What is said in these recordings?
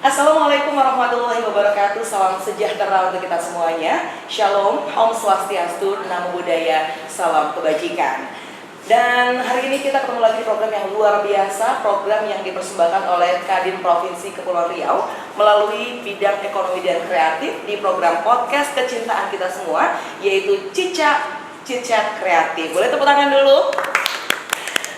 Assalamualaikum warahmatullahi wabarakatuh. Salam sejahtera untuk kita semuanya. Shalom, Om Swastiastu, Namo Buddhaya, salam kebajikan. Dan hari ini kita ketemu lagi di program yang luar biasa, program yang dipersembahkan oleh Kadin Provinsi Kepulauan Riau melalui bidang ekonomi dan kreatif di program podcast kecintaan kita semua, yaitu Cicak Kreatif. Boleh tepuk tangan dulu?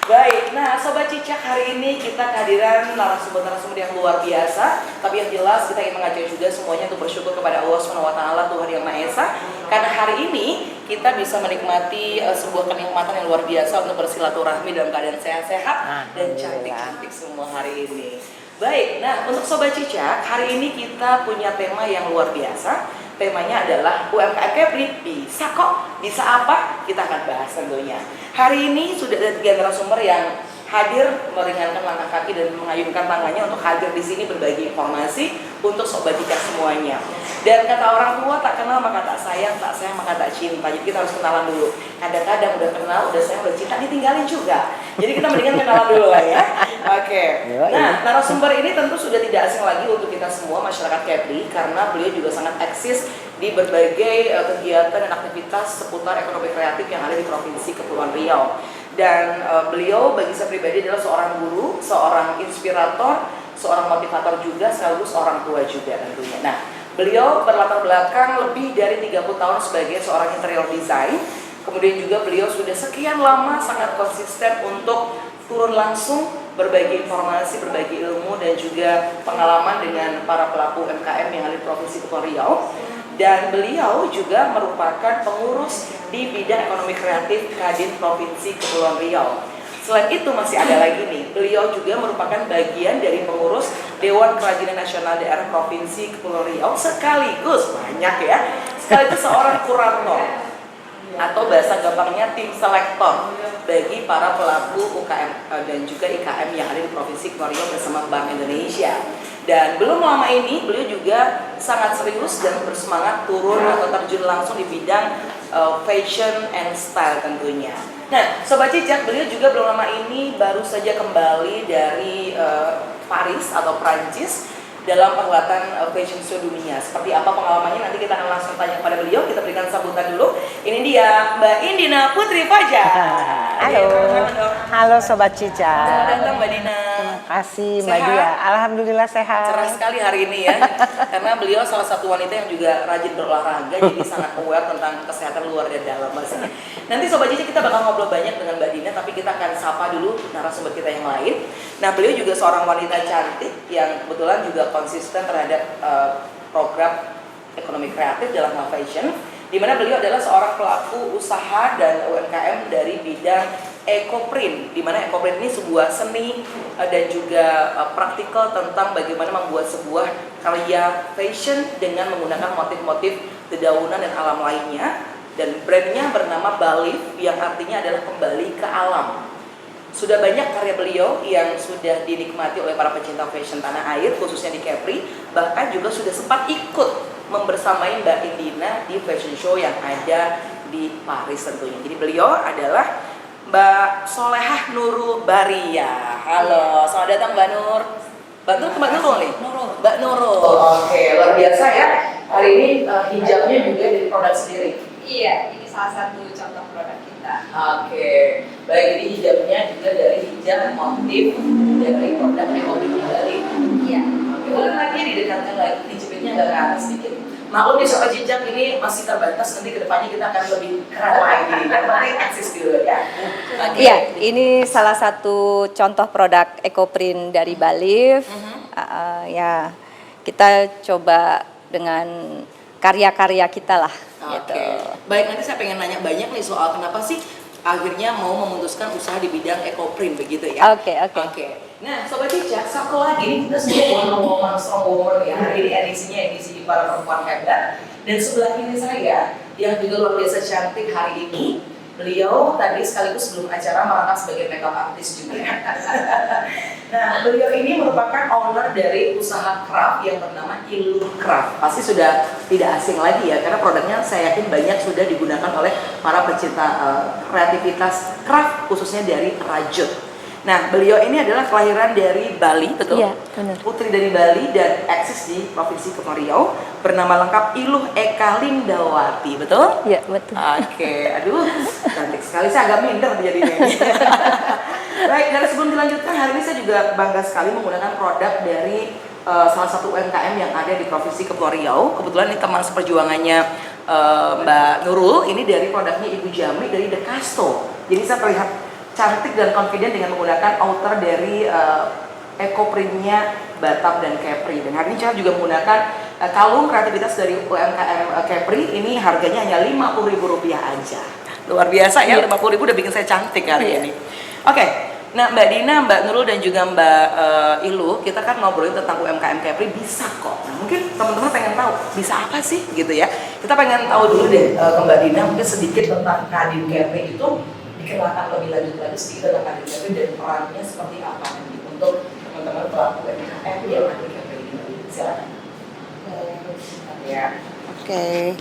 Baik, nah Sobat Cicak, hari ini kita kehadiran narasumber-narasumber yang luar biasa. Tapi yang jelas kita ingin mengajak juga semuanya untuk bersyukur kepada Allah SWT, Tuhan Yang Maha Esa. Karena hari ini kita bisa menikmati sebuah kenikmatan yang luar biasa untuk bersilaturahmi dalam keadaan sehat-sehat dan cantik-cantik semua hari ini. Baik, nah untuk Sobat Cicak, hari ini kita punya tema yang luar biasa. Temanya adalah UMKM Kepri bisa kok, bisa apa? Kita akan bahas tentunya. Hari ini sudah ada 3 narasumber yang hadir meringankan langkah kaki dan mengayunkan tangannya untuk hadir di sini berbagi informasi untuk Sobat Cicak semuanya. Dan kata orang tua, tak kenal maka tak sayang maka tak cinta. Jadi kita harus kenalan dulu. Kadang-kadang udah kenal, udah sayang, udah cinta, ditinggalin juga. Jadi kita mendingan kenalan dulu lah ya. Oke. Nah, narasumber ini tentu sudah tidak asing lagi untuk kita semua masyarakat Kepri, karena beliau juga sangat eksis di berbagai kegiatan dan aktivitas seputar ekonomi kreatif yang ada di Provinsi Kepulauan Riau. Dan beliau bagi saya pribadi adalah seorang guru, seorang inspirator, seorang motivator juga, sekaligus orang tua juga tentunya. Nah, beliau berlatar belakang lebih dari 30 tahun sebagai seorang interior design. Kemudian juga beliau sudah sekian lama sangat konsisten untuk turun langsung berbagi informasi, berbagi ilmu dan juga pengalaman dengan para pelaku UMKM yang ada di Provinsi Kepulauan Riau. Dan beliau juga merupakan pengurus di bidang ekonomi kreatif Kadin Provinsi Kepulauan Riau. Selain itu masih ada lagi nih, beliau juga merupakan bagian dari pengurus Dewan Kerajinan Nasional Daerah Provinsi Kepulauan Riau, sekaligus banyak ya, sekaligus seorang kurator atau bahasa gampangnya tim selektor bagi para pelaku UKM dan juga IKM yang ada di Provinsi Kepulauan Riau bersama Bank Indonesia. Dan belum lama ini beliau juga sangat serius dan bersemangat turun atau terjun langsung di bidang fashion and style tentunya. Nah, Sobat Cicak, beliau juga belum lama ini baru saja kembali dari Paris atau Prancis dalam perhelatan fashion show dunia. Seperti apa pengalamannya nanti kita akan langsung tanya kepada beliau. Kita berikan sambutan dulu. Ini dia Mbak Indina Putri Fajar. Halo. Halo Sobat Cicak. Selamat datang Mbak Dina. Terima kasih Mbak Dia. Alhamdulillah sehat. Cerah sekali hari ini ya. Karena beliau salah satu wanita yang juga rajin berolahraga, jadi sangat aware tentang kesehatan luar dan dalam pastinya. Nanti Sobat Cicak kita bakal ngobrol banyak dengan Mbak Dina, tapi kita akan sapa dulu narasumber kita yang lain. Nah, beliau juga seorang wanita cantik yang kebetulan juga konsisten terhadap program ekonomi kreatif dalam hal fashion, di mana beliau adalah seorang pelaku usaha dan UMKM dari bidang ekoprint, di mana ekoprint ini sebuah seni dan juga praktikal tentang bagaimana membuat sebuah karya fashion dengan menggunakan motif-motif dedaunan dan alam lainnya. Dan brandnya bernama Balif, yang artinya adalah kembali ke alam. Sudah banyak karya beliau yang sudah dinikmati oleh para pecinta fashion tanah air, khususnya di Kepri. Bahkan juga sudah sempat ikut membersamai Mbak Indina di fashion show yang ada di Paris tentunya. Jadi beliau adalah Mbak Solehah Nurul Baria. Halo, selamat datang Mbak Nur. Mbak Nurul nih? Mbak Nurul. Oke, luar biasa ya. Hari ini hijabnya juga dari produk sendiri. Iya, ini salah satu contoh produk kita. Oke, baik, jadi hijabnya juga dari hijab motif dari produk ekonomi dari. Iya. Oke, boleh lagi didekatkan lagi, dijepitnya agak ke atas sedikit. Maklum di Sobat Cicak ini masih terbatas, nanti kedepannya kita akan lebih keren lagi. Dan mari eksis dulu ya. Iya, ini salah satu contoh produk ekoprint dari Balif. Ya, kita coba dengan karya-karya kita lah. Oke. Gitu. Baik, nanti saya pengen nanya banyak nih soal kenapa sih akhirnya mau memutuskan usaha di bidang ekoprint begitu ya. Oke. Nah, Sobat Cicak, satu lagi kita semua woman strong woman ya. Hari ini edisi para perempuan hebat. Dan sebelah kiri saya yang juga luar biasa cantik hari ini, beliau tadi sekaligus sebelum acara merangkap sebagai makeup artist juga. Nah, beliau ini merupakan owner dari usaha craft yang bernama Ilur Craft. Pasti sudah tidak asing lagi ya, karena produknya saya yakin banyak sudah digunakan oleh para pecinta kreativitas craft, khususnya dari rajut. Nah, beliau ini adalah kelahiran dari Bali, betul? Iya, benar. Putri dari Bali dan eksis di Provinsi Kepulauan Riau, bernama lengkap Iluh Eka Lindawati, betul? Iya, betul. Oke, aduh, cantik sekali. Saya agak minder jadinya. Baik, dan sebelum dilanjutkan, hari ini saya juga bangga sekali menggunakan produk dari salah satu UMKM yang ada di Provinsi Kepulauan Riau. Kebetulan ini teman seperjuangannya Mbak Nurul, ini dari produknya Ibu Jami dari The Casto. Jadi saya terlihat cantik dan confident dengan menggunakan outer dari eco-printnya Batam dan Kepri. Dan hari ini saya juga menggunakan kalung kreativitas dari UMKM Kepri. Ini harganya hanya Rp50.000 aja. Luar biasa ya, Rp50.000 udah bikin saya cantik hari ini. Oke, nah Mbak Dina, Mbak Nurul dan juga Mbak Ilu, kita kan ngobrolin tentang UMKM Kepri bisa kok. Nah, mungkin teman-teman pengen tahu bisa apa sih gitu ya. Kita pengen tahu dulu deh ke Mbak Dina mungkin sedikit tentang Kadin Kepri itu, dikenalkan lebih lanjut lagi sedikit tentang Kadin Kepri dan perannya seperti apa nanti untuk teman-teman pelaku UMKM yang ada di Kepri ini. Silakan. Ya. Oke.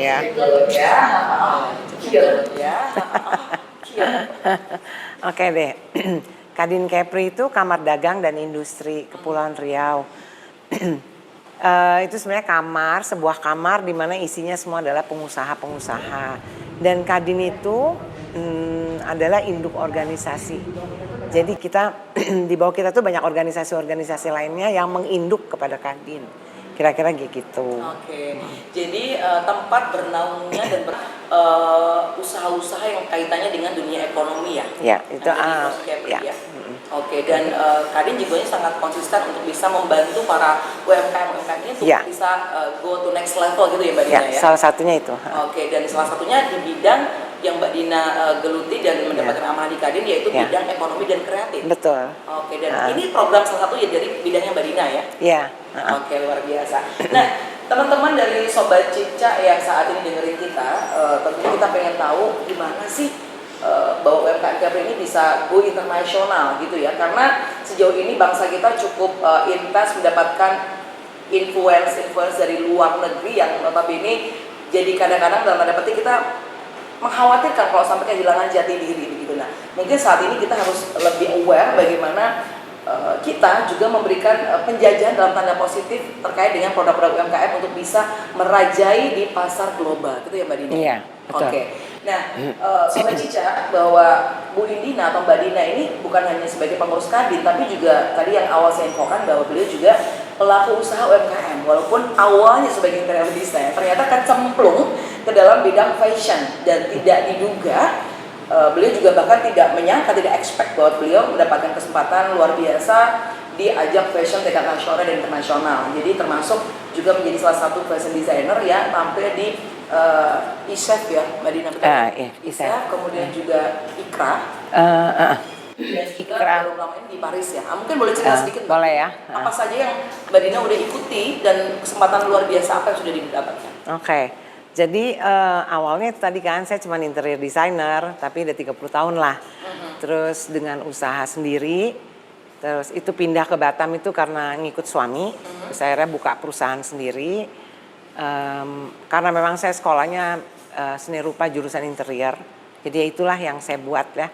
Ya. Oke deh. Kadin Kepri itu Kamar Dagang dan Industri Kepulauan Riau. Itu sebenarnya sebuah kamar di mana isinya semua adalah pengusaha-pengusaha. Dan Kadin itu adalah induk organisasi. Jadi di bawah kita tuh banyak organisasi-organisasi lainnya yang menginduk kepada Kadin. Kira-kira gitu. Oke. Jadi tempat bernaungnya dan usaha-usaha yang kaitannya dengan dunia ekonomi ya. Ya, itu ya. Oke, dan Kadin juga sangat konsisten untuk bisa membantu para UMKM ini untuk bisa go to next level gitu ya Mbak Dina ya. Salah satunya itu. Oke, dan salah satunya di bidang yang Mbak Dina geluti dan mendapatkan amanah di Kadin yaitu bidang ekonomi dan kreatif. Betul. Oke, dan ini program salah satu ya dari bidangnya Mbak Dina ya. Iya. Oke, luar biasa. Nah, teman-teman dari Sobat Cica yang saat ini dengerin kita, tentunya kita pengen tahu gimana sih bahwa UMKM Kepri ini bisa go internasional gitu ya, karena sejauh ini bangsa kita cukup intens mendapatkan influence dari luar negeri yang notabene jadi kadang-kadang dalam tanda petik kita mengkhawatirkan kalau sampai kehilangan jati diri gitu. Nah, mungkin saat ini kita harus lebih aware bagaimana kita juga memberikan penjajahan dalam tanda positif terkait dengan produk-produk UMKM untuk bisa merajai di pasar global, gitu ya Mbak Dina? Iya, betul. Oke. Nah, Sobat Cica, bahwa Bu Indina atau Mbak Dina ini bukan hanya sebagai pengurus Kadin, tapi juga tadi yang awal saya infokan bahwa beliau juga pelaku usaha UMKM. Walaupun awalnya sebagai interior design, ternyata kan cemplung ke dalam bidang fashion dan tidak diduga. Beliau juga bahkan tidak menyangka, tidak expect bahwa beliau mendapatkan kesempatan luar biasa di ajang fashion tingkat nasional dan internasional. Jadi termasuk juga menjadi salah satu fashion designer yang tampil di ISEF ya, Mbak Dina, betul? ISEF, kemudian juga IKRA. Dan juga baru lama ini di Paris ya. Mungkin boleh cerita sedikit Mbak? Boleh ya. Apa saja yang Mbak Dina udah ikuti dan kesempatan luar biasa apa yang sudah didapatkan? Oke. Jadi awalnya tadi kan saya cuma interior designer, tapi udah 30 tahun lah. Terus dengan usaha sendiri, terus itu pindah ke Batam itu karena ngikut suami. Terus akhirnya buka perusahaan sendiri. Karena memang saya sekolahnya seni rupa jurusan interior. Jadi itulah yang saya buat ya.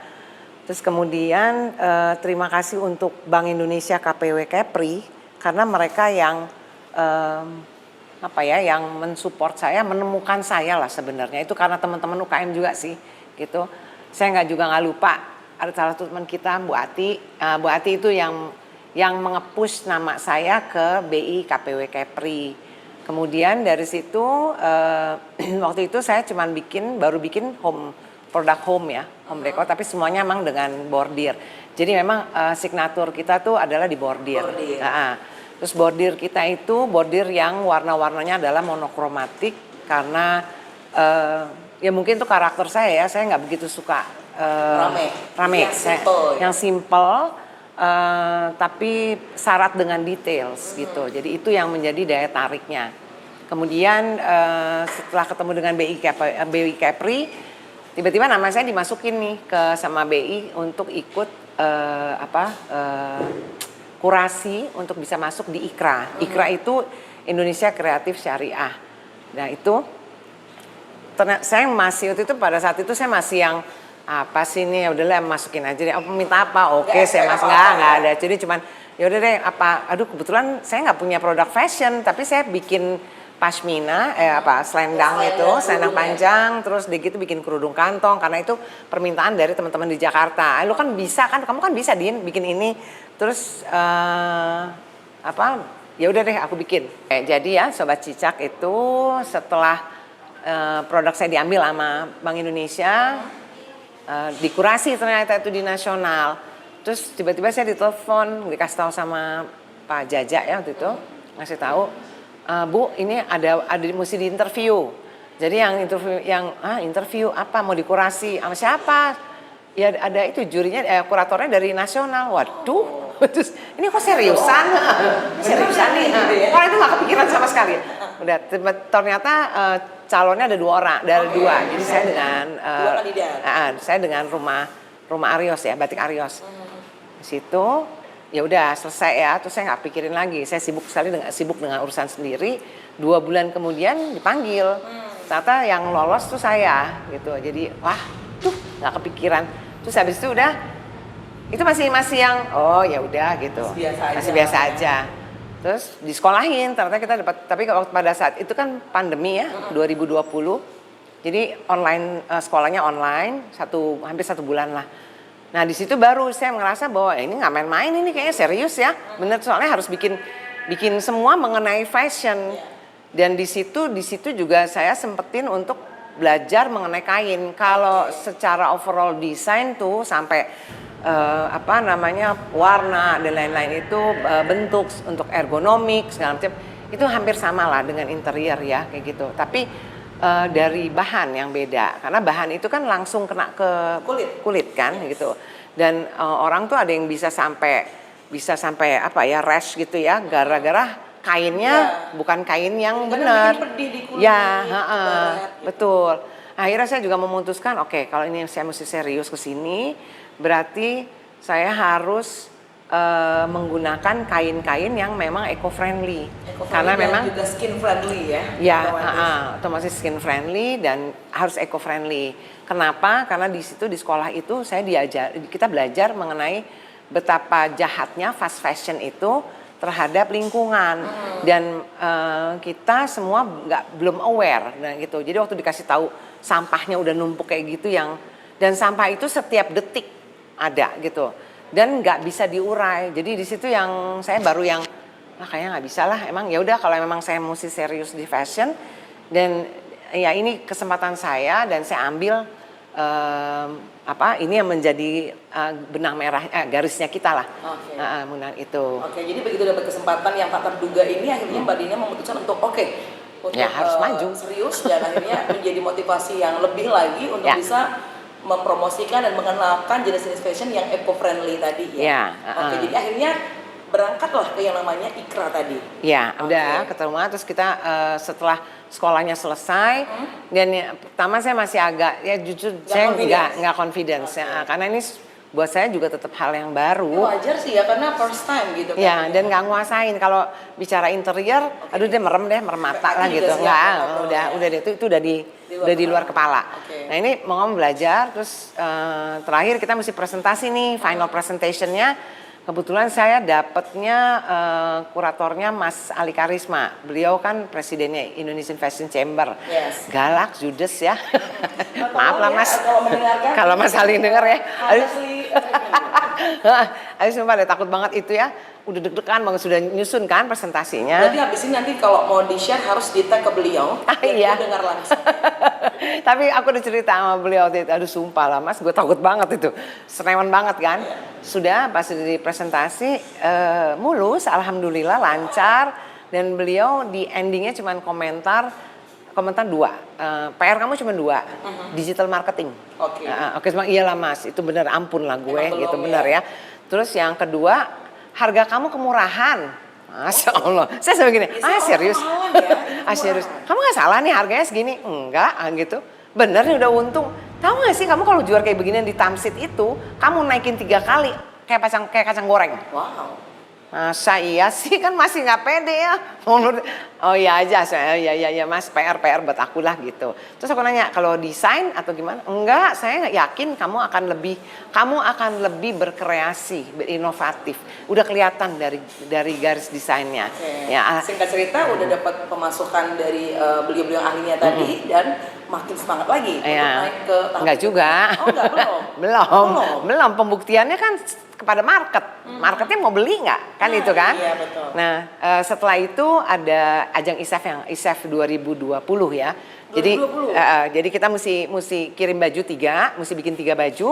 Terus kemudian terima kasih untuk Bank Indonesia KPW Kepri karena mereka yang yang mensupport saya, menemukan saya lah sebenarnya. Itu karena teman-teman UKM juga sih gitu. Saya nggak lupa ada salah satu teman kita Bu Ati. Bu Ati itu yang mengepush nama saya ke BI KPW Kepri. Kemudian dari situ waktu itu saya baru bikin produk home ya, home decor, tapi semuanya memang dengan bordir. Jadi memang signatur kita tuh adalah di bordir. Terus bordir kita itu bordir yang warna-warnanya adalah monokromatik karena ya mungkin itu karakter saya nggak begitu suka rame. Yang simple tapi syarat dengan details gitu. Jadi itu yang menjadi daya tariknya. Kemudian setelah ketemu dengan BI Kepri, tiba-tiba nama saya dimasukin nih sama BI untuk ikut kurasi untuk bisa masuk di IKRA. IKRA itu Indonesia Kreatif Syariah. Nah itu saya masih waktu itu pada saat itu saya masih yang apa sih ini, ya udahlah masukin aja deh. Apa minta apa? Oke, Nggak saya expect mas apa-apa nggak ya? ada. Jadi cuman ya udah deh apa. Aduh kebetulan saya nggak punya produk fashion, tapi saya bikin pashmina, selendang itu, Selendang selendang kerudung ya? panjang, terus di gitu bikin kerudung kantong karena itu permintaan dari teman-teman di Jakarta. Lu kan bisa kan, kamu kan bisa Din bikin ini. Terus ya udah deh aku bikin. Jadi ya Sobat Cicak itu setelah produk saya diambil sama Bank Indonesia, dikurasi ternyata itu di nasional. Terus tiba-tiba saya ditelepon, dikasih tahu sama Pak Jaja ya waktu itu, ngasih tahu, Bu ini ada mesti di interview. Jadi yang interview apa mau dikurasi sama siapa? Ya ada itu jurinya, kuratornya dari nasional. Waduh, terus ini kok seriusan? Seriusan nih? Kalau itu nggak kepikiran sama sekali. Udah ternyata calonnya ada 2 orang, dari 2. Jadi saya dengan 2 kandidat. saya dengan rumah Arios ya, batik Arios. Di situ ya udah selesai ya, terus saya nggak pikirin lagi. Saya sibuk dengan urusan sendiri. 2 bulan kemudian dipanggil. Ternyata yang lolos tuh saya gitu. Jadi wah, tuh nggak kepikiran. Terus habis itu udah itu masih yang oh ya udah gitu. Masih biasa aja. Terus disekolahin, ternyata kita dapat, tapi pada saat itu kan pandemi ya, 2020. Jadi online, sekolahnya online, hampir 1 bulan lah. Nah di situ baru saya ngerasa bahwa ini nggak main-main, ini kayaknya serius ya. Bener, soalnya harus bikin semua mengenai fashion. Dan di situ juga saya sempetin untuk belajar mengenai kain. Kalau secara overall design tuh sampai warna dan lain-lain itu, bentuk untuk ergonomik segala macam itu hampir sama lah dengan interior ya kayak gitu. Tapi dari bahan yang beda, karena bahan itu kan langsung kena ke kulit kan gitu. Dan orang tuh ada yang bisa sampai rash gitu ya, gara-gara kainnya bukan kain yang benar. Ya, betul. Akhirnya saya juga memutuskan, oke, kalau ini saya mesti serius ke sini, berarti saya harus menggunakan kain-kain yang memang eco-friendly. Karena memang juga skin friendly ya. Ya, otomatis skin friendly dan harus eco-friendly. Kenapa? Karena di situ di sekolah itu kita belajar mengenai betapa jahatnya fast fashion itu terhadap lingkungan. Dan kita semua belum aware dan gitu. Jadi waktu dikasih tahu sampahnya udah numpuk kayak gitu dan sampah itu setiap detik ada gitu. Dan nggak bisa diurai. Jadi di situ yang saya baru kayaknya nggak bisa lah. Emang ya udah kalau memang saya mesti serius di fashion dan ya ini kesempatan saya dan saya ambil ini yang menjadi benang merah garisnya kita lah. Mengenai itu. Jadi begitu dapat kesempatan yang tak terduga ini akhirnya Mbak Dina memutuskan untuk harus maju serius dan akhirnya menjadi motivasi yang lebih lagi untuk bisa mempromosikan dan mengenalkan jenis-jenis fashion yang eco-friendly tadi ya. Jadi akhirnya berangkatlah ke yang namanya Ikra tadi. Ya, udah ketemu terus kita setelah sekolahnya selesai dan pertama saya masih agak jujur saya nggak confidence ya, karena ini buat saya juga tetap hal yang baru. Wajar sih ya karena first time gitu kan. Ya, dan nggak nguasain kalau bicara interior, aduh dia merem mata lah gitu. Udah itu udah di luar kepala. Nah ini mau belajar terus terakhir kita mesti presentasi nih, final presentationnya. Kebetulan saya dapetnya kuratornya Mas Ali Karisma. Beliau kan presidennya Indonesian Fashion Chamber. Galak, judes ya. Maaf lah Mas. Kalau Mas Ali denger ya. Aduh sumpah deh takut banget itu ya. Udah deg-degan banget sudah nyusun kan presentasinya. Berarti habis ini nanti kalau mau di-share harus di-tag ke beliau. Iya. Dengar langsung. Tapi aku udah cerita sama beliau waktu itu, aduh sumpah lah Mas, gue takut banget itu. Serewan banget kan. Sudah pas di presentasi mulus, alhamdulillah lancar. Dan beliau di endingnya cuma komentar 2. PR kamu cuma 2, digital marketing. Oke, iyalah Mas, itu bener ampun lah gue gitu bener ya. Terus yang kedua, harga kamu kemurahan. Masya Allah, saya sama gini, serius? Serius, kamu gak salah nih harganya segini? Enggak, gitu. Bener nih udah untung. Tahu gak sih kamu kalau jual kayak beginian di Tamsit itu, kamu naikin 3 kali kayak kacang goreng. Wow. Masa iya sih, kan masih nggak pede ya. Oh iya aja, ya mas, PR buat aku lah gitu. Terus aku nanya, kalau desain atau gimana? Enggak, saya nggak yakin kamu akan lebih berkreasi, berinovatif. Udah kelihatan dari garis desainnya. Oke. Ya, Singkat cerita udah dapat pemasukan dari beliau-beliau ahlinya tadi dan makin semangat lagi untuk ya. naik ke tahap Enggak juga. Oh enggak, belum. Pembuktiannya kan kepada market. Marketnya mau beli nggak? Kan itu kan? Iya betul. Nah, setelah itu ada ajang ISEF 2020 ya. 2020? Jadi kita mesti kirim baju 3, mesti bikin 3 baju.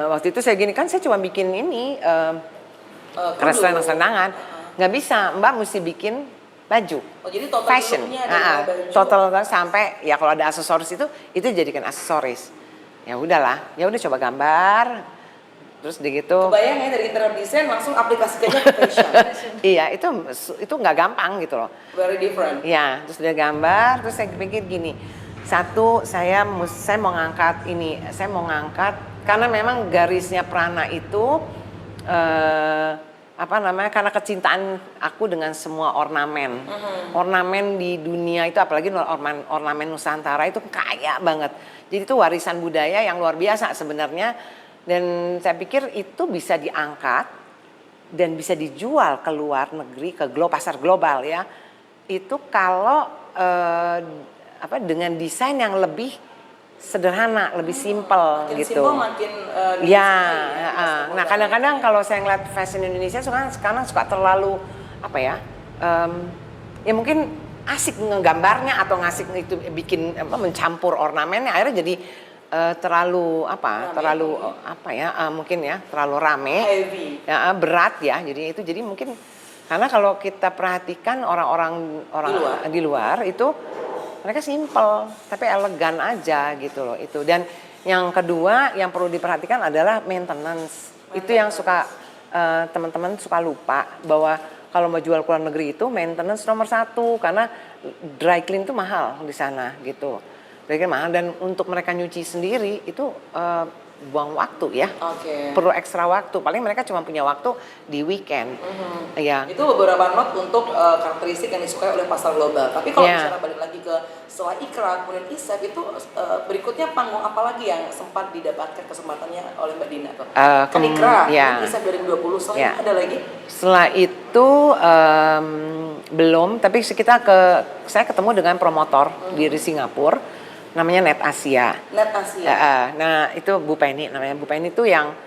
Waktu itu saya gini kan, saya cuma bikin ini keras-keras tangan. Nggak bisa, Mbak mesti bikin baju. Oh jadi total Fashion. looknya ada baju. Total sampai ya kalau ada aksesoris itu jadikan aksesoris. Ya udahlah, udah coba gambar. Terus gitu. Kebayang ya dari interior design langsung aplikasikannya ke fashion. Iya, itu nggak gampang gitu loh. Very different. Iya, terus dia gambar, terus saya pikir gini. Satu, saya mau ngangkat karena memang garisnya Prana itu karena kecintaan aku dengan semua ornamen. Ornamen di dunia itu, apalagi ornamen Nusantara itu kaya banget. Jadi itu warisan budaya yang luar biasa sebenarnya. Dan saya pikir itu bisa diangkat dan bisa dijual ke luar negeri, ke pasar global ya. Itu kalau dengan desain yang lebih sederhana, lebih simple Makin gitu. simple makin Ya, nah kadang-kadang kalau saya ngeliat fashion Indonesia sekarang suka terlalu ya mungkin asik ngegambarnya atau ngasih itu bikin mencampur ornamennya, akhirnya jadi terlalu terlalu rame, heavy. ya, berat ya, jadi mungkin karena kalau kita perhatikan orang di luar itu mereka simple tapi elegan aja gitu loh itu. Dan yang kedua yang perlu diperhatikan adalah maintenance. Itu yang suka teman-teman suka lupa bahwa kalau mau jual ke luar negeri itu maintenance nomor 1 karena dry clean itu mahal di sana gitu. Mahal, dan untuk mereka nyuci sendiri itu buang waktu ya. Perlu ekstra waktu. Paling mereka cuma punya waktu di weekend. Ya. Itu beberapa note untuk karakteristik yang disukai oleh pasar global. Tapi kalau misalnya balik lagi ke setelah Ikra kemudian ISEF itu berikutnya panggung apa lagi yang sempat didapatkan kesempatannya oleh Mbak Dina tuh? Kan Ikra, ISEF 2020 setelah itu ada lagi? Setelah itu belum, tapi saya ketemu dengan promotor di Singapura. Namanya Net Asia. Nah itu Bu Penny namanya. Bu Penny itu yang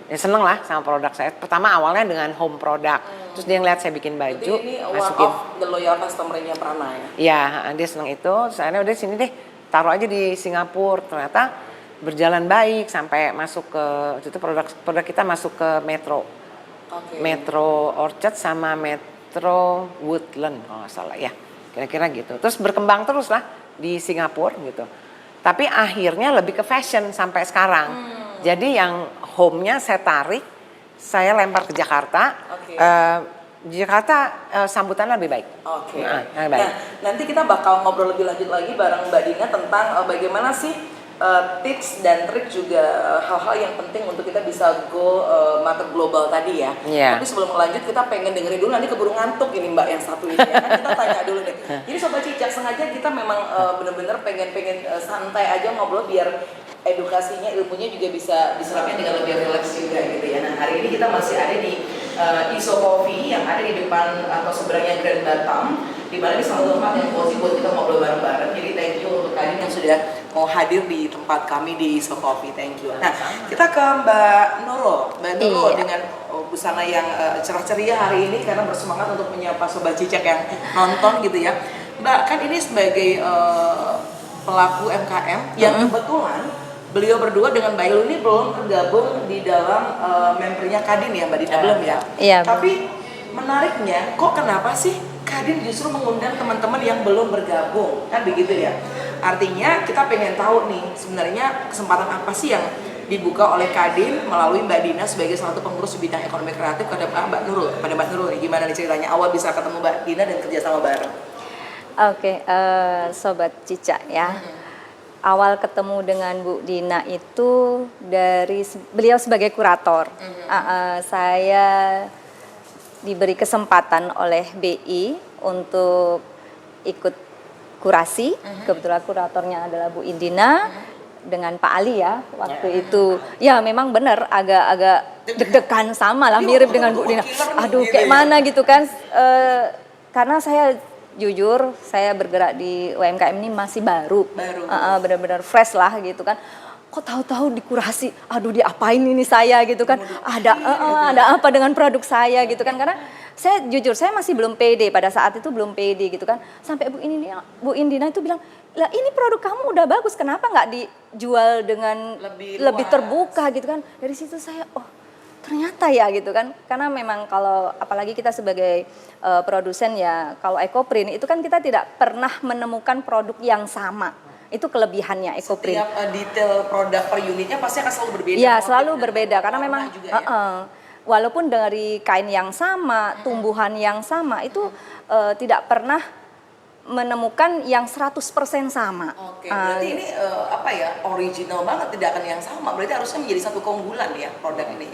seneng lah sama produk saya. Pertama awalnya dengan home product. Terus dia ngeliat saya bikin baju. Jadi ini one of the loyal customer-nya Prana ya? Iya, dia seneng itu. Terus akhirnya udah sini deh, taruh aja di Singapura. Ternyata berjalan baik sampai masuk ke, itu produk kita masuk ke Metro. Metro Orchard sama Metro Woodland kalau nggak salah ya. Kira-kira gitu. Terus berkembang terus lah di Singapura gitu. Tapi akhirnya lebih ke fashion sampai sekarang. Jadi yang home-nya saya tarik, saya lempar ke Jakarta. Di Jakarta sambutannya lebih baik. Nah, nanti kita bakal ngobrol lebih lanjut lagi bareng Mbak Dina tentang bagaimana sih tips dan trik juga hal-hal yang penting untuk kita bisa go market global tadi ya. Tapi sebelum lanjut kita pengen dengerin dulu, nanti keburu ngantuk ini Mbak yang satu ini ya. Kan kita tanya dulu deh. Jadi Sobat Cicak, sengaja kita memang bener-bener pengen santai aja ngobrol biar edukasinya, ilmunya juga bisa diserapnya dengan lebih relax juga gitu ya. Nah hari ini kita masih ada di Iso Coffee yang ada di depan atau seberangnya Grand Batam, di mana ini salah satu tempat yang cozy buat kita ngobrol bareng-bareng. Jadi thank you untuk kalian yang sudah mau hadir di tempat kami di Iso Coffee, thank you. Nah kita ke Mbak Nurul dengan busana yang cerah ceria hari ini karena bersemangat untuk menyapa Sobat Cicak yang nonton gitu ya. Mbak, kan ini sebagai pelaku MKM yang kebetulan beliau berdua dengan Mbak Ilu ini belum tergabung di dalam membernya Kadin ya Mbak Dina, belum ya? Iya. Tapi menariknya, kok kenapa sih Kadin justru mengundang teman-teman yang belum bergabung, kan begitu ya? Artinya kita pengen tahu nih sebenarnya kesempatan apa sih yang dibuka oleh Kadin melalui Mbak Dina sebagai salah satu pengurus di bidang ekonomi kreatif kepada Mbak Nurul. Kepada Mbak Nurul nih, gimana nih ceritanya awal bisa ketemu Mbak Dina dan kerja sama bareng? Sobat Cica ya. awal ketemu dengan Bu Dina itu dari beliau sebagai kurator. Saya diberi kesempatan oleh BI untuk ikut kurasi. Kebetulan kuratornya adalah Bu Indina dengan Pak Ali ya waktu itu. Ya memang benar agak deg-degan sama lah, mirip dengan Bu Dina. Aduh kayak mana gitu kan. Karena saya jujur, saya bergerak di UMKM ini masih baru. Benar-benar fresh lah gitu kan. Kok tahu-tahu dikurasi, aduh diapain ini saya gitu kan, ada apa dengan produk saya gitu kan, karena saya jujur saya masih belum pede pada saat itu, belum pede gitu kan, sampai Bu Indina itu bilang, lah ini produk kamu udah bagus, kenapa nggak dijual dengan lebih terbuka gitu kan. Dari situ saya ternyata ya gitu kan, karena memang kalau apalagi kita sebagai produsen ya, kalau Ecoprint itu kan kita tidak pernah menemukan produk yang sama. Itu kelebihannya Ecoprint. Setiap detail produk per unitnya pasti akan selalu berbeda. Iya, selalu berbeda karena memang juga, walaupun dari kain yang sama, tumbuhan yang sama itu tidak pernah menemukan yang 100% sama. Oke, berarti ini original banget, tidak akan yang sama. Berarti harusnya menjadi satu keunggulan ya produk ini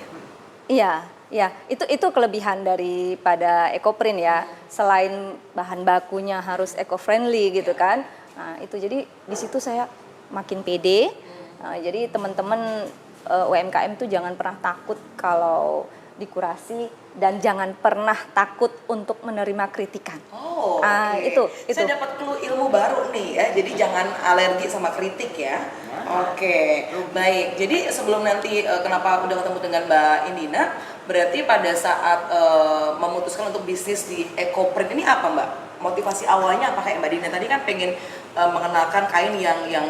ya. Iya, itu kelebihan daripada Ecoprint ya. Selain bahan bakunya harus eco-friendly gitu kan. Nah, itu jadi di situ saya makin pede. Jadi teman-teman UMKM itu jangan pernah takut kalau dikurasi dan jangan pernah takut untuk menerima kritikan. Okay. Itu. Saya dapat clue ilmu baru nih ya. Jadi jangan alergi sama kritik ya. Oke, baik. Jadi sebelum nanti kenapa udah ketemu dengan Mbak Indina, berarti pada saat memutuskan untuk bisnis di Ecoprint ini apa Mbak? Motivasi awalnya apa kayak Mbak Dina tadi kan pengen mengenalkan kain yang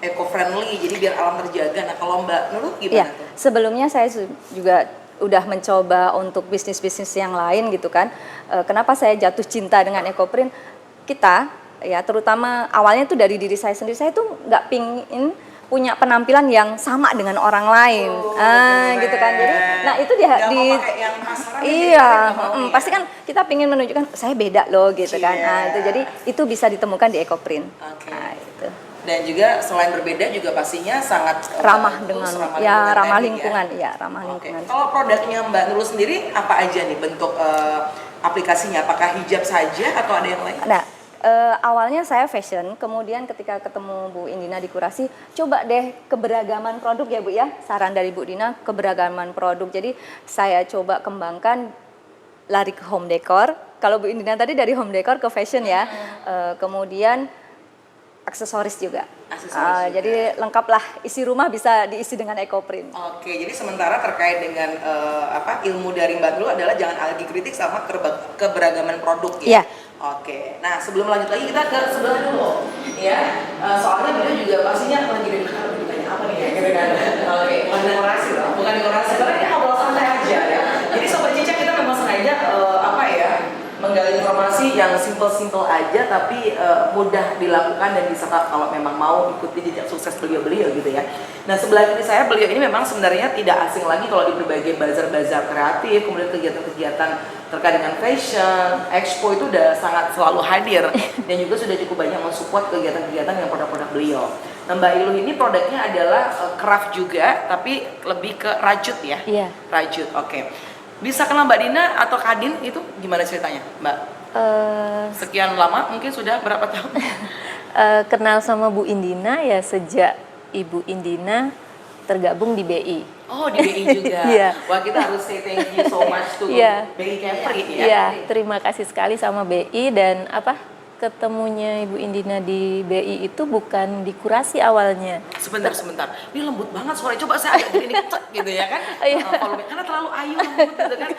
eco-friendly, jadi biar alam terjaga. Nah kalau Mbak Nurul gimana tuh? Sebelumnya saya juga udah mencoba untuk bisnis-bisnis yang lain gitu kan. Kenapa saya jatuh cinta dengan Ecoprint? Kita ya terutama awalnya tuh dari diri saya sendiri. Saya tuh nggak pingin punya penampilan yang sama dengan orang lain, gitu kan. Jadi, nah itu pasti kan kita pingin menunjukkan saya beda loh, gitu kan. Nah itu jadi itu bisa ditemukan di Ecoprint. Nah, itu. Dan juga selain berbeda juga pastinya sangat ramah lingkungan. Kalau produknya Mbak Nurul sendiri apa aja nih bentuk aplikasinya? Apakah hijab saja atau ada yang lain? Nah, awalnya saya fashion, kemudian ketika ketemu Bu Indina di kurasi, coba deh keberagaman produk ya Bu ya. Saran dari Bu Dina keberagaman produk. Jadi saya coba kembangkan lari ke home decor. Kalau Bu Indina tadi dari home decor ke fashion ya. Kemudian aksesoris juga. Jadi lengkaplah, isi rumah bisa diisi dengan Ecoprint. Oke, jadi sementara terkait dengan ilmu dari Mbak Nurul adalah jangan alergi kritik sama keberagaman produk ya. Oke, nah sebelum lanjut lagi kita ke sebelah dulu, ya. Soalnya beliau juga pastinya lagi ditanya apa nih ya, kira-kira. Oke, bukan dekorasi loh, bukan dekorasi. Karena ini ngobrol santai aja ya. Jadi Sobat Cica kita memang sengaja menggali informasi yang simple-simple aja tapi mudah dilakukan dan bisa kalau memang mau ikuti jejak sukses beliau-beliau gitu ya. Nah sebelah kiri saya beliau ini memang sebenarnya tidak asing lagi kalau di berbagai bazar-bazar kreatif, kemudian kegiatan-kegiatan terkait dengan fashion, expo itu udah sangat selalu hadir dan juga sudah cukup banyak mensupport kegiatan-kegiatan yang produk-produk beliau. Nah Mbak Ilu ini produknya adalah craft juga tapi lebih ke rajut ya? Iya. Rajut, oke. Bisa kenal Mbak Dina atau Kadin itu gimana ceritanya Mbak? Sekian lama mungkin sudah berapa tahun? Kenal sama Bu Indina ya sejak Ibu Indina tergabung di BI. Oh di BI juga? Iya. Wah kita harus say thank you so much to BI Capri ya? Iya, terima kasih sekali sama BI dan ketemunya Ibu Indina di BI itu bukan di kurasi awalnya. Sebentar. Ini lembut banget suaranya. Coba saya agak gini gitu ya kan? Volume karena terlalu ayu lembut gitu kan.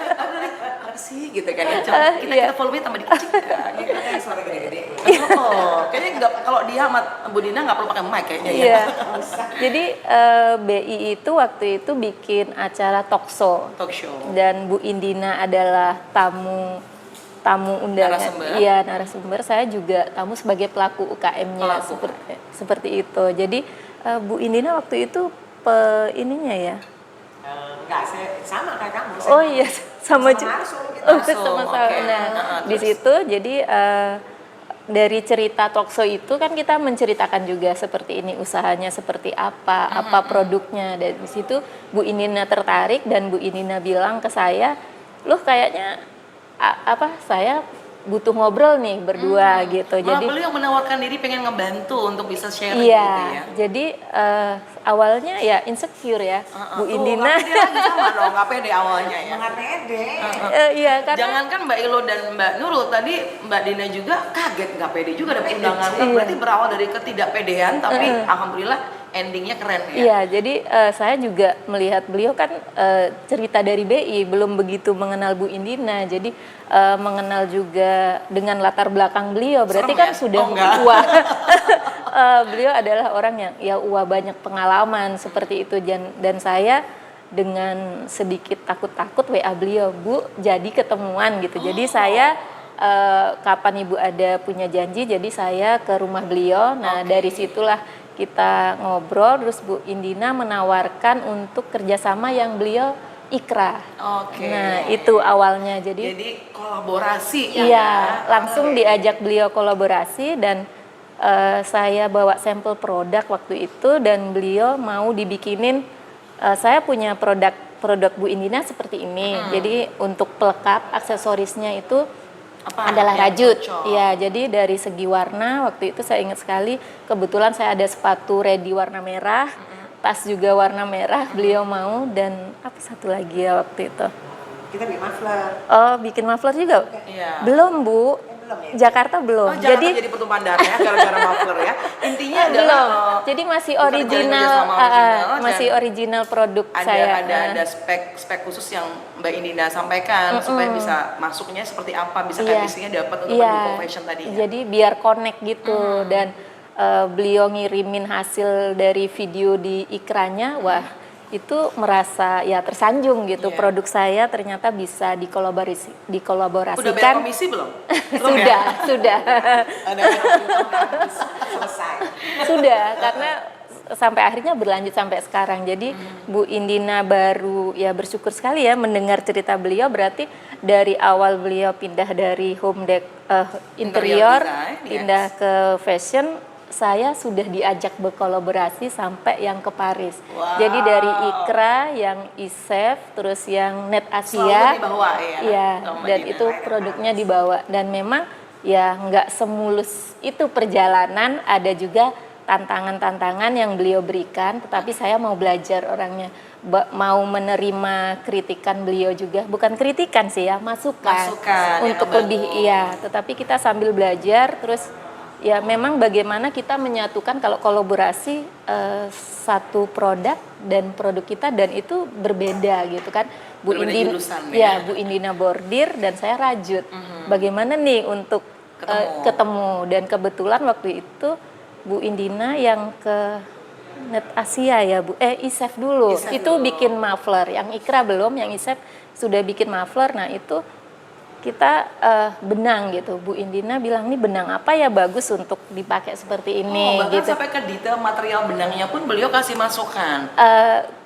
Apa sih gitu kan ya. Coba kita volume tambah dikit. Kayak suara gede-gede. Kayaknya enggak, kalau dia sama Bu Dina enggak perlu pakai mic kayaknya ya. Jadi BI itu waktu itu bikin acara talk show. Dan Bu Indina adalah tamu undangan, narasumber. Saya juga tamu sebagai pelaku UKM-nya seperti itu. Jadi Bu Indina waktu itu ininya ya. Enggak, saya sama kayak kamu. Sama juga. Sama. Nah, di situ jadi dari cerita talkshow itu kan kita menceritakan juga seperti ini usahanya seperti apa produknya. Dan di situ Bu Indina tertarik dan Bu Indina bilang ke saya, "Loh kayaknya saya butuh ngobrol nih berdua gitu." Jadi beliau menawarkan diri pengen ngebantu untuk bisa sharing gitu ya. Jadi awalnya ya insecure ya, Bu Indina. Dia lagi sama dong, nggak pede awalnya ya. Nggak pede. Iya karena Jangankan Mbak Ilo dan Mbak Nurul, tadi Mbak Dina juga kaget nggak pede juga dapat undangan. Berarti berawal dari ketidakpedean, tapi alhamdulillah endingnya keren ya. Iya, jadi saya juga melihat beliau kan cerita dari BI belum begitu mengenal Bu Indina, jadi mengenal juga dengan latar belakang beliau. Berarti Serem kan ya? sudah wah. Beliau adalah orang yang banyak pengalaman seperti itu dan saya dengan sedikit takut-takut WA beliau, "Bu, jadi ketemuan gitu." Jadi saya kapan Ibu ada punya janji, jadi saya ke rumah beliau. Nah, dari situlah kita ngobrol, terus Bu Indina menawarkan untuk kerjasama yang beliau ikra. Nah, itu awalnya. Jadi kolaborasi ya. Iya, langsung diajak beliau kolaborasi dan saya bawa sampel produk waktu itu dan beliau mau dibikinin. Saya punya produk Bu Indina seperti ini. Jadi untuk pelekat aksesorisnya itu adalah rajut. Iya, jadi dari segi warna waktu itu saya ingat sekali, kebetulan saya ada sepatu ready warna merah, tas juga warna merah, beliau mau, dan apa satu lagi ya waktu itu? Kita bikin muffler. Oh, bikin muffler juga? Iya. Belum, Bu. Belum ya? Jakarta belum. Jakarta jadi petumpang darah ya gara-gara muffler ya. Intinya adalah jadi masih kita original, masih original produk saya. Ada spek khusus yang Mbak Indina sampaikan supaya bisa masuknya seperti apa, bisa chemistry-nya dapat untuk mendukung fashion tadi. Jadi biar connect gitu dan beliau ngirimin hasil dari video di ikranya, wah itu merasa ya tersanjung gitu. Produk saya ternyata bisa dikolaborasikan. Udah bayar komisi belum? Sudah. Selesai. Sudah, karena sampai akhirnya berlanjut sampai sekarang. Jadi Bu Indina baru ya bersyukur sekali ya mendengar cerita beliau, berarti dari awal beliau pindah dari interior pindah ke fashion, saya sudah diajak berkolaborasi sampai yang ke Paris. Wow. Jadi dari Ikra, yang Isef, terus yang Net Asia, dibawa, ya, dan itu produknya dibawa. Dan memang ya nggak semulus itu perjalanan, ada juga tantangan-tantangan yang beliau berikan. Tetapi saya mau belajar orangnya, mau menerima kritikan beliau juga, bukan kritikan sih ya, masukan untuk lebih Tetapi kita sambil belajar terus. Ya memang bagaimana kita menyatukan kalau kolaborasi satu produk dan produk kita dan itu berbeda gitu kan. Bu Indina bordir dan saya rajut. Bagaimana nih untuk ketemu dan kebetulan waktu itu Bu Indina yang ke Net Asia ya Bu, Isef dulu. Bikin muffler, yang Ikra belum, yang Isef sudah bikin muffler. Nah itu kita benang gitu. Bu Indina bilang, "Nih benang apa ya bagus untuk dipakai seperti ini." Bahkan gitu. Sampai ke detail material benangnya pun beliau kasih masukan.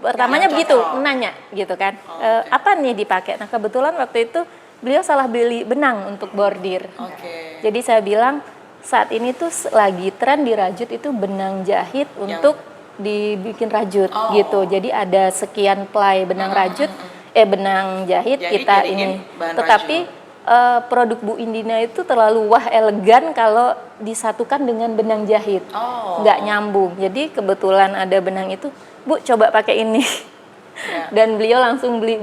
Pertamanya begitu, menanya gitu kan. Apa nih dipakai? Nah kebetulan waktu itu beliau salah beli benang untuk bordir. Jadi saya bilang saat ini tuh lagi tren di rajut itu benang jahit untuk dibikin rajut gitu. Jadi ada sekian ply benang rajut, benang jahit kita ini. Tetapi produk Bu Indina itu terlalu elegan kalau disatukan dengan benang jahit, nggak nyambung. Jadi kebetulan ada benang itu, "Bu coba pakai ini." Dan beliau langsung beli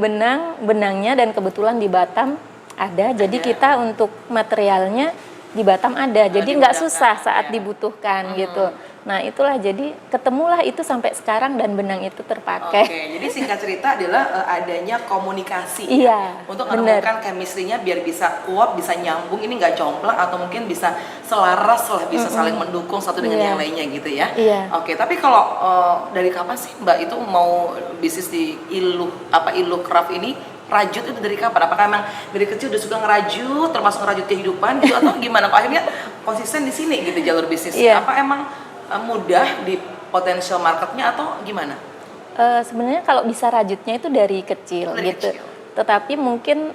benangnya dan kebetulan di Batam ada. Jadi kita untuk materialnya di Batam ada, jadi nggak susah saat dibutuhkan gitu. Nah itulah, jadi ketemulah itu sampai sekarang dan benang itu terpakai. Jadi singkat cerita adalah adanya komunikasi untuk menemukan chemistry-nya biar bisa kuat, bisa nyambung, ini nggak jomplang atau mungkin bisa selaras lah, bisa saling mendukung satu dengan yang lainnya gitu ya. Tapi kalau dari kapan sih Mbak itu mau bisnis di Ilu Craft ini? Rajut itu dari kapan? Apakah emang dari kecil udah suka ngerajut, termasuk ngerajut kehidupan gitu, atau gimana? Kok akhirnya konsisten di sini gitu jalur bisnisnya? Apa emang mudah di potensial marketnya atau gimana? Sebenarnya kalau bisa rajutnya itu dari kecil gitu. Tetapi mungkin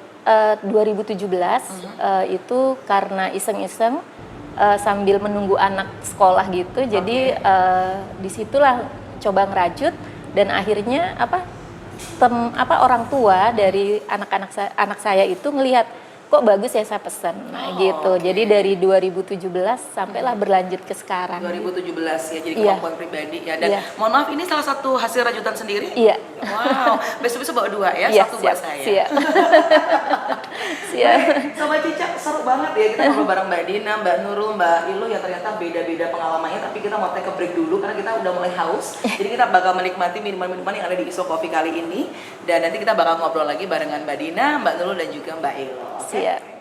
2017 itu karena iseng-iseng sambil menunggu anak sekolah gitu. Jadi disitulah coba ngerajut dan akhirnya orang tua dari anak saya itu ngelihat kok bagus ya saya pesan. Nah gitu. Jadi dari 2017 sampailah berlanjut ke sekarang. 2017 ya, jadi kemampuan pribadi ya. Dan mohon maaf, ini salah satu hasil rajutan sendiri? Iya. Wow, besok-besok bawa 2 ya, Iya, satu siap, buat saya. Siap. Siap. Sobat Cicak, seru banget ya kita ngobrol bareng Mbak Dina, Mbak Nurul, Mbak Ilu yang ternyata beda-beda pengalamannya. Tapi kita mau take a break dulu karena kita udah mulai haus. Jadi kita bakal menikmati minuman-minuman yang ada di Iso Coffee kali ini. Dan nanti kita bakal ngobrol lagi barengan Mbak Dina, Mbak Nurul dan juga Mbak Ilu. Siap.